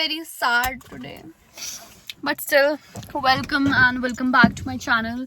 very sad today, but still welcome and welcome back to my channel.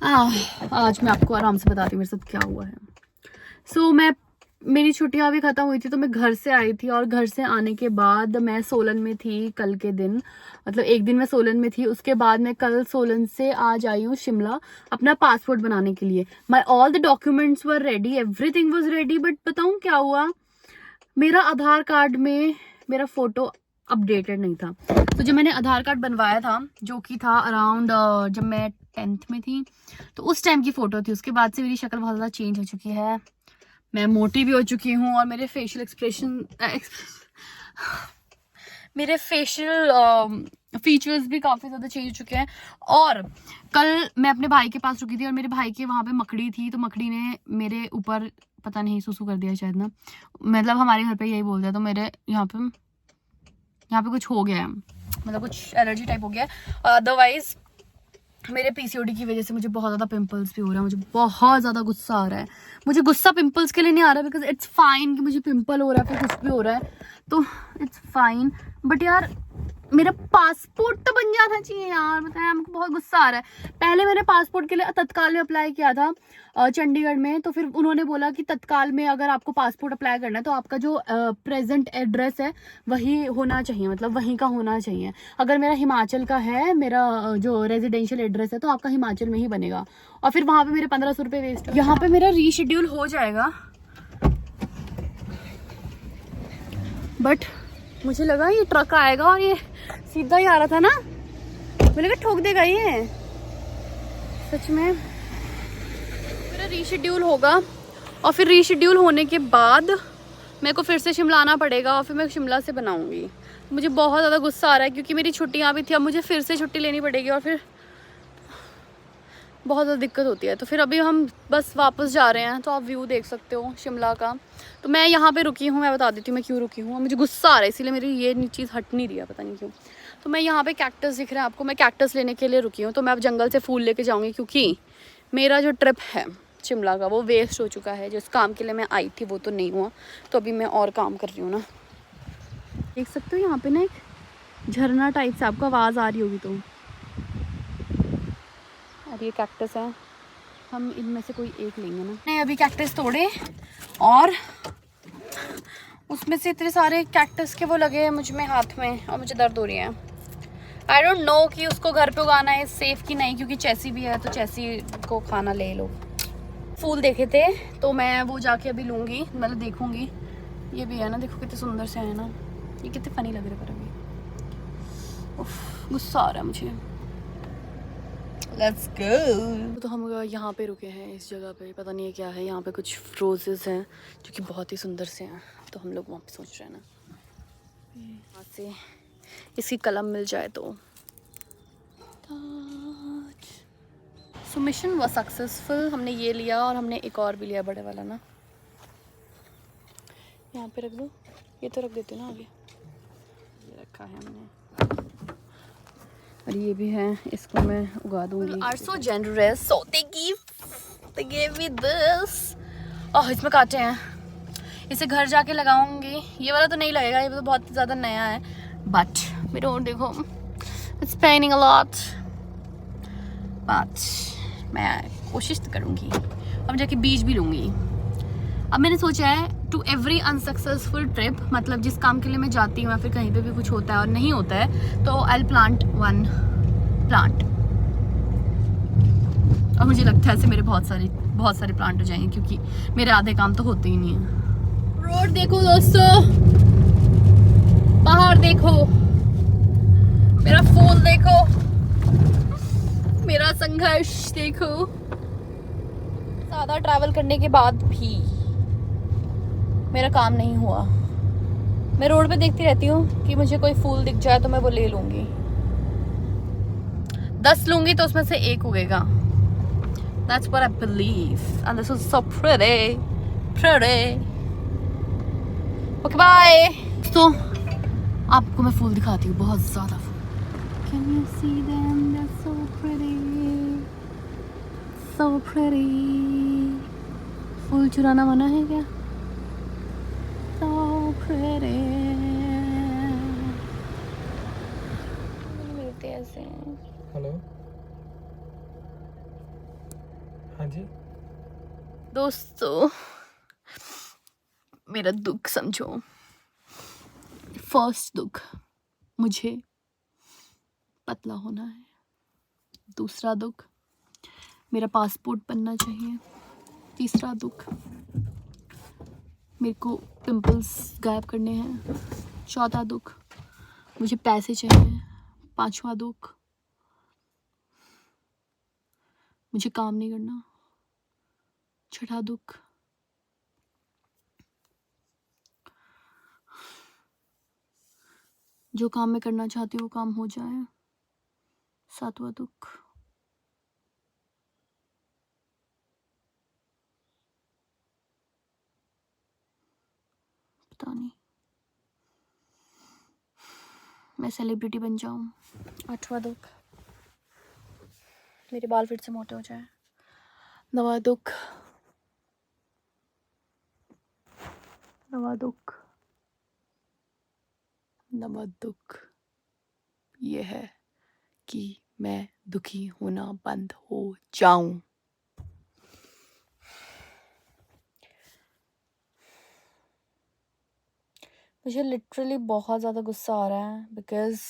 आज मैं आपको आराम से बताती हूँ मेरे साथ क्या हुआ है। मेरी छुट्टियां भी खत्म हुई थी तो मैं घर से आई थी, और घर से आने के बाद मैं सोलन में थी कल के दिन, मतलब एक दिन मैं सोलन में थी। उसके बाद मैं कल सोलन से आज आई हूँ शिमला अपना पासपोर्ट बनाने के लिए। My all the documents were ready, everything was ready, but बताऊँ क्या हुआ, मेरा आधार कार्ड में मेरा फोटो अपडेटेड नहीं था। तो जब मैंने आधार कार्ड बनवाया था, जो कि था अराउंड जब मैं 10th में थी, तो उस टाइम की फोटो थी। उसके बाद से मेरी शक्ल बहुत ज़्यादा चेंज हो चुकी है, मैं मोटी भी हो चुकी हूँ, और मेरे फेशियल फीचर्स भी काफ़ी ज़्यादा चेंज हो चुके हैं। और कल मैं अपने भाई के पास रुकी थी, और मेरे भाई के वहाँ पे मकड़ी थी, तो मकड़ी ने मेरे ऊपर पता नहीं सुसु कर दिया शायद ना, मतलब हमारे घर पे यही बोलते हैं। तो मेरे यहाँ पे कुछ हो गया है, मतलब कुछ एलर्जी टाइप हो गया है। अदरवाइज मेरे पीसीओडी की वजह से मुझे बहुत ज़्यादा पिंपल्स भी हो रहा है, मुझे बहुत ज़्यादा गुस्सा आ रहा है। मुझे गुस्सा पिंपल्स के लिए नहीं आ रहा, बिकॉज इट्स फाइन कि मुझे पिंपल हो रहा है, फिर कुछ भी हो रहा है तो इट्स फाइन। बट यार मेरा पासपोर्ट तो बन जाना चाहिए यार, बताया, हमको बहुत गुस्सा आ रहा है। पहले मैंने पासपोर्ट के लिए तत्काल में अप्लाई किया था चंडीगढ़ में, तो फिर उन्होंने बोला कि तत्काल में अगर आपको पासपोर्ट अप्लाई करना है तो आपका जो प्रेजेंट एड्रेस है वही होना चाहिए, मतलब वहीं का होना चाहिए। अगर मेरा हिमाचल का है, मेरा जो रेजिडेंशियल एड्रेस है, तो आपका हिमाचल में ही बनेगा। और फिर वहाँ पे मेरे 1500 रुपये वेस्ट। यहाँ पे मेरा रीशेड्यूल हो जाएगा, बट मुझे लगा ये ट्रक आएगा और ये सीधा ही आ रहा था ना, मुझे लगा ठोक देगा ये। सच में मेरा रीशेड्यूल होगा, और फिर रीशेड्यूल होने के बाद मेरे को फिर से शिमला आना पड़ेगा, और फिर मैं शिमला से बनाऊंगी। मुझे बहुत ज़्यादा गुस्सा आ रहा है क्योंकि मेरी छुट्टियाँ भी थी, अब मुझे फिर से छुट्टी लेनी पड़ेगी, और फिर बहुत ज़्यादा दिक्कत होती है। तो फिर अभी हम बस वापस जा रहे हैं, तो आप व्यू देख सकते हो शिमला का। तो मैं यहाँ पे रुकी हूँ, मैं बता देती हूँ मैं क्यों रुकी हूँ। मुझे गुस्सा आ रहा है, इसीलिए मेरी ये चीज़ हट नहीं रही है, पता नहीं क्यों। तो मैं यहाँ पे कैक्टस दिख रहा है आपको, मैं कैक्टस लेने के लिए रुकी हूँ। तो मैं अब जंगल से फूल लेके जाऊँगी, क्योंकि मेरा जो ट्रिप है शिमला का वो वेस्ट हो चुका है। जिस काम के लिए मैं आई थी वो तो नहीं हुआ, तो अभी मैं और काम कर रही हूँ ना। देख सकते हो यहाँ पे ना एक झरना टाइप से, आपको आवाज़ आ रही होगी तो। और ये कैक्टस है, हम इनमें से कोई एक लेंगे ना। नहीं, अभी कैक्टस तोड़े और उसमें से इतने सारे कैक्टस के वो लगे हैं मुझ में हाथ में, और मुझे दर्द हो रही है। आई डोंट नो कि उसको घर पे उगाना है सेफ कि नहीं, क्योंकि चैसी भी है, तो चैसी को खाना ले लो। फूल देखे थे तो मैं वो जाके अभी लूँगी, मतलब देखूँगी। ये भी है ना, देखो कितने सुंदर से है ना, ये कितने फनी लग रहे पर अभी। उफ, गुस्सा आ रहा है मुझे। Let's go। तो हम यहाँ पे रुके हैं इस जगह पे, पता नहीं है क्या है। यहाँ पे कुछ रोजेस हैं जो कि बहुत ही सुंदर से हैं, तो हम लोग वहाँ पे सोच रहे हैं ना वहाँ से इसकी कलम मिल जाए तो। सो मिशन वाज सक्सेसफुल, हमने ये लिया और हमने एक और भी लिया बड़े वाला ना। यहाँ पे रख दो, ये तो रख देते ना आगे, ये रखा है हमने। और ये भी है, इसको मैं उगा दूंगी। Are so generous, so they give me this. Oh, इसमें कांटे हैं, इसे घर जाके लगाऊंगी। ये वाला तो नहीं लगेगा, ये तो बहुत ज़्यादा नया है, बट मेरे और देखो, it's paining a lot, but मैं कोशिश तो करूँगी। अब जाके बीज भी लूँगी। अब मैंने सोचा है टू एवरी अनसक्सेसफुल ट्रिप, मतलब जिस काम के लिए मैं जाती हूँ या फिर कहीं पे भी कुछ होता है और नहीं होता है, तो I will plant one plant. और मुझे लगता है ऐसे मेरे बहुत सारे प्लांट हो जाएंगे, क्योंकि मेरे आधे काम तो होते ही नहीं है। रोड देखो दोस्तों, पहाड़ देखो, मेरा फूल देखो, मेरा संघर्ष देखो। ज़्यादा ट्रैवल करने के बाद भी मेरा काम नहीं हुआ। मैं रोड पे देखती रहती हूँ कि मुझे कोई फूल दिख जाए तो मैं वो ले लूँगी। 10 लूँगी तो उसमें से एक उगेगा। That's what I believe. And this was so pretty. Okay, bye. तो आपको मैं फूल दिखाती हूँ, बहुत ज़्यादा फूल। Can you see them? They're so pretty. So pretty. फूल चुराना मना है क्या? So pretty. कैसे? हेलो, हाँ जी। दोस्तों मेरा दुख समझो। फर्स्ट दुख, मुझे पतला होना है। दूसरा दुख, मेरा पासपोर्ट बनना चाहिए। तीसरा दुख, मेरे को पिंपल्स गायब करने हैं। चौथा दुख, मुझे पैसे चाहिए। पांचवा दुख, मुझे काम नहीं करना। छठा दुख, जो काम मैं करना चाहती हूँ वो काम हो जाए। सातवां दुख, पता नहीं, मैं सेलिब्रिटी बन जाऊं। आठवां दुख, मेरे बाल फिर से मोटे हो जाए। नवा दुख, नवा दुख ये है कि मैं दुखी होना बंद हो जाऊं। मुझे लिटरली बहुत ज़्यादा गुस्सा आ रहा है बिकॉज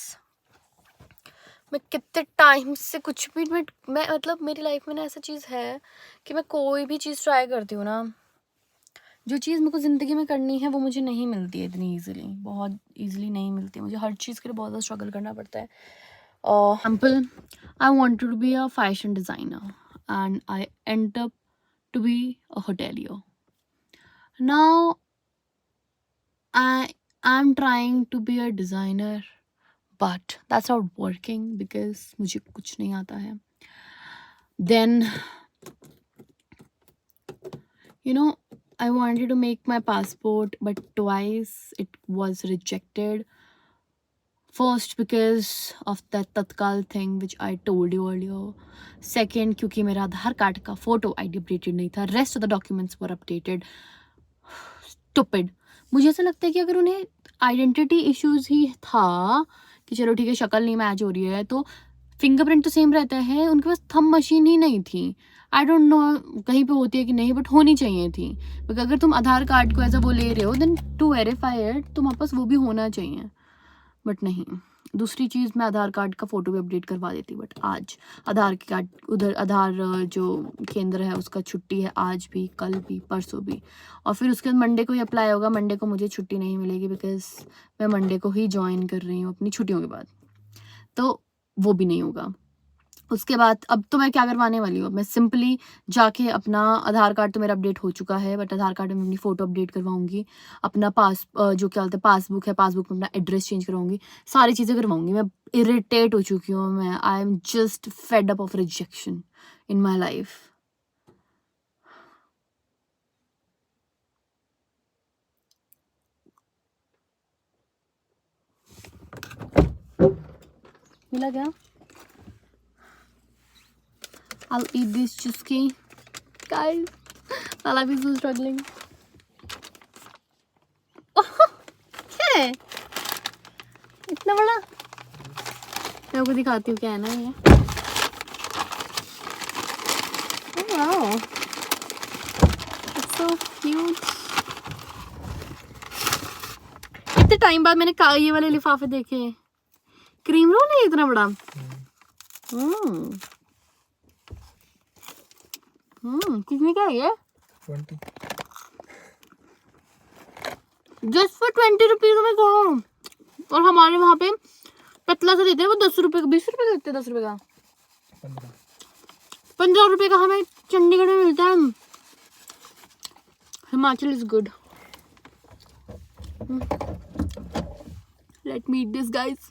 मैं कितने टाइम से कुछ भी मैं मतलब मेरी लाइफ में ना ऐसा चीज़ है कि मैं कोई भी चीज़ ट्राई करती हूँ ना, जो चीज़ मेरे को ज़िंदगी में करनी है वो मुझे नहीं मिलती है इतनी ईजिली, बहुत ईजिली नहीं मिलती है। मुझे हर चीज़ के लिए बहुत ज़्यादा स्ट्रगल करना पड़ता है। Example, I wanted to be a fashion designer and I end up to be a hotelier. Now I'm trying to be a designer, but that's not working because मुझे कुछ नहीं आता है. Then I wanted to make my passport, but twice it was rejected. First because of that Tatkal thing which I told you earlier. Second क्योंकि मेरा आधार card का photo ID updated नहीं था. Rest of the documents were updated. Stupid. मुझे ऐसा लगता है कि अगर उन्हें आइडेंटिटी इश्यूज ही था कि चलो ठीक है शक्ल नहीं मैच हो रही है तो फिंगरप्रिंट तो सेम रहता है, उनके पास थंब मशीन ही नहीं थी. आई डोंट नो कहीं पे होती है कि नहीं, बट होनी चाहिए थी. बिकॉज अगर तुम आधार कार्ड को ऐसा वो ले रहे हो देन टू वेरीफाई इट तुम्हारे पास वो भी होना चाहिए, बट नहीं. दूसरी चीज़, मैं आधार कार्ड का फ़ोटो भी अपडेट करवा देती, बट आज आधार कार्ड उधर आधार जो केंद्र है उसका छुट्टी है, आज भी, कल भी, परसों भी, और फिर उसके बाद मंडे को ही अप्लाई होगा. मंडे को मुझे छुट्टी नहीं मिलेगी बिकॉज मैं मंडे को ही ज्वाइन कर रही हूँ अपनी छुट्टियों के बाद, तो वो भी नहीं होगा. उसके बाद अब तो मैं क्या करवाने वाली हूँ, मैं सिंपली जाके अपना आधार कार्ड तो मेरा अपडेट हो चुका है, बट आधार कार्ड में अपनी फ़ोटो अपडेट करवाऊंगी, अपना जो क्या बोलते हैं पासबुक है, पासबुक में अपना एड्रेस चेंज करवाऊंगी, सारी चीज़ें करवाऊंगी. मैं इरिटेट हो चुकी हूँ. मैं I am just fed up of rejection in my life. मिला क्या? I'll eat this chuski. Guys, my life is so struggling. क्या है? इतना बड़ा? मैं आपको दिखाती हूँ क्या है ना ये. Oh wow, it's so cute. इतने टाइम बाद मैंने ये वाले लिफाफे देखे. क्रीम रोल है इतना बड़ा. कितने का है ये? 20. जस्ट फॉर 20 रुपीज में कहो. और हमारे वहाँ पे पतला सा देते हैं वो 10 रुपए का, 20 रुपए का देते हैं, 10 रुपए का, 15 रुपए का हमें चंडीगढ़ में मिलता है. Himachal is good. Let me eat this guys.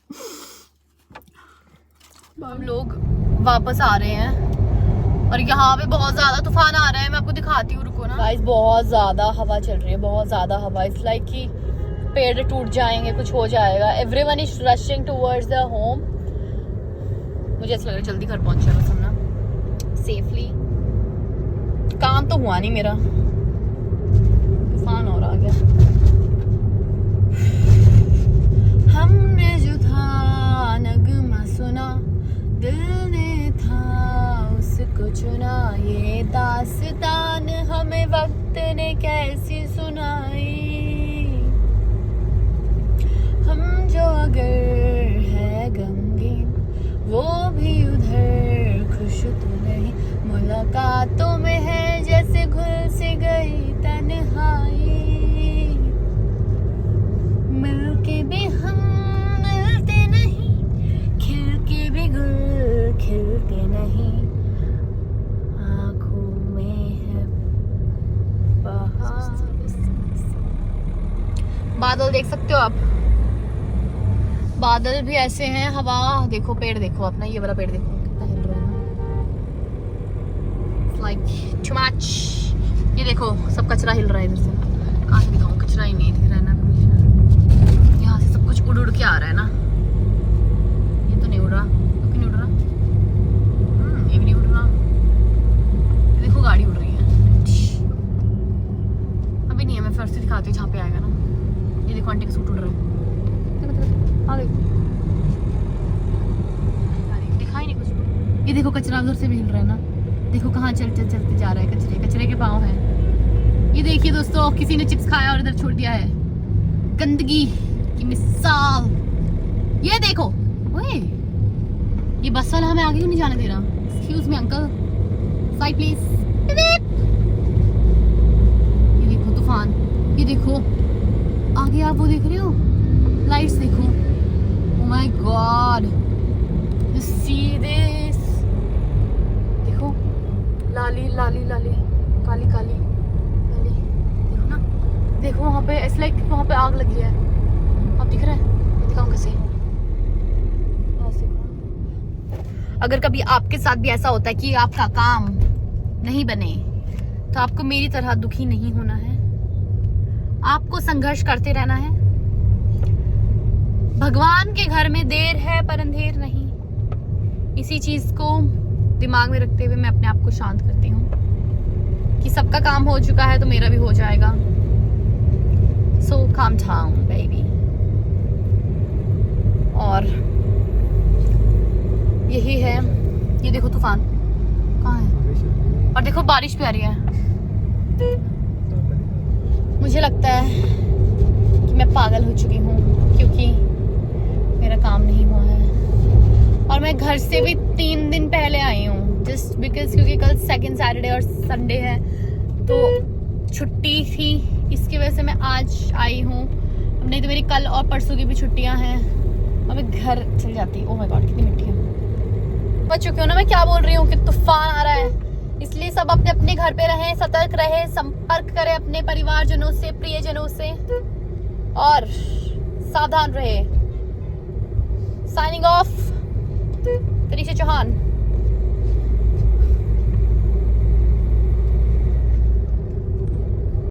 हम लोग वापस आ रहे हैं और यहाँ पे बहुत ज्यादा तूफान आ रहा है. मैं आपको दिखाती हूँ, रुको ना गाइस. बहुत ज्यादा हवा चल रही है, बहुत ज्यादा हवा. इट्स लाइक कि पेड़ टूट जाएंगे, कुछ हो जाएगा. Everyone is rushing towards the home. मुझे ऐसा लग रहा है जल्दी घर पहुंच जाए बस हम ना सेफली. काम तो हुआ नहीं मेरा, तूफान और आ गया. हमने जो था नगमा सुना मुलाकातों में है जैसे घुल सी गई तन्हाई, मिलके भी हम मिलते नहीं, खिल के भी गुल खिलते नहीं, आँखों में है बहार। बादल देख सकते हो आप, बादल भी ऐसे हैं, हवा देखो, पेड़ देखो अपना, ये वाला पेड़ देखो कितना हिल रहा है ना, लाइक टू मच। ये देखो सब कचरा हिल रहा है इधर से, कहाँ से दिखाऊं, कचरा ही नहीं दिख रहा है ना मुझे ना, यहाँ से सब कुछ उड़ उड़ के आ रहा है ना, ये तो नहीं उड़ रहा, तो क्यों नहीं उड़ रहा, ये भी नहीं उड़ रहा, ये देखो गाड़ी उड़ रही है, अभी नहीं है, मैं फिर से दिखाती हूँ जहाँ पे आएगा ना, ये देखो आंटी का सूट उड़ रहा है, दिखाई नहीं कुछ, ये देखो कचरा उधर से भी हिल रहा है ना, देखो कहाँ चलते जा रहा है, कचरे कचरे के पाँव है। ये देखिए दोस्तों, किसी ने चिप्स खाया और इधर छोड़ दिया है, गंदगी की मिसाल। ये देखो, ओए ये बस वाला हमें आगे क्यों नहीं जाने दे रहा, excuse me uncle, side please. ये देखो तूफान, ये देखो आगे, आप वो देख रहे हो, लाइट्स देखो, oh my god, you see this, देखो लाली लाली लाली, काली काली लाली, देखो ना, देखो वहाँ पे ऐसा लाइक वहाँ पे आग लगी है, आप दिख रहा है, दिखाऊं कैसे, अगर कभी आपके साथ भी ऐसा होता है कि आपका काम नहीं बने, तो आपको मेरी तरह दुखी नहीं होना है, आपको संघर्ष करते रहना है। भगवान के घर में देर है पर अंधेर नहीं, इसी चीज को दिमाग में रखते हुए मैं अपने आप को शांत करती हूँ कि सबका काम हो चुका है तो मेरा भी हो जाएगा। सो काम डाउन बेबी। और यही है, ये देखो तूफान कहाँ है, और देखो बारिश भी आ रही है। मुझे लगता है कि मैं पागल हो चुकी हूँ क्योंकि मेरा काम नहीं हुआ है, और मैं घर से भी 3 दिन पहले आई हूँ, जस्ट बिकॉज क्योंकि कल सेकंड सैटरडे और संडे है तो छुट्टी थी, इसकी वजह से मैं आज आई हूँ, नहीं तो मेरी कल और परसों की भी छुट्टियाँ हैं, और मैं घर चल जाती। ओह माय गॉड कितनी मिट्टी है, बच चुकी हूँ ना मैं, क्या बोल रही हूँ कि तूफान आ रहा है, इसलिए सब अपने अपने घर पे रहें, सतर्क रहें, संपर्क करें अपने परिवारजनों से, प्रियजनों से, और सावधान रहे। Signing off, Tanisha Chauhan.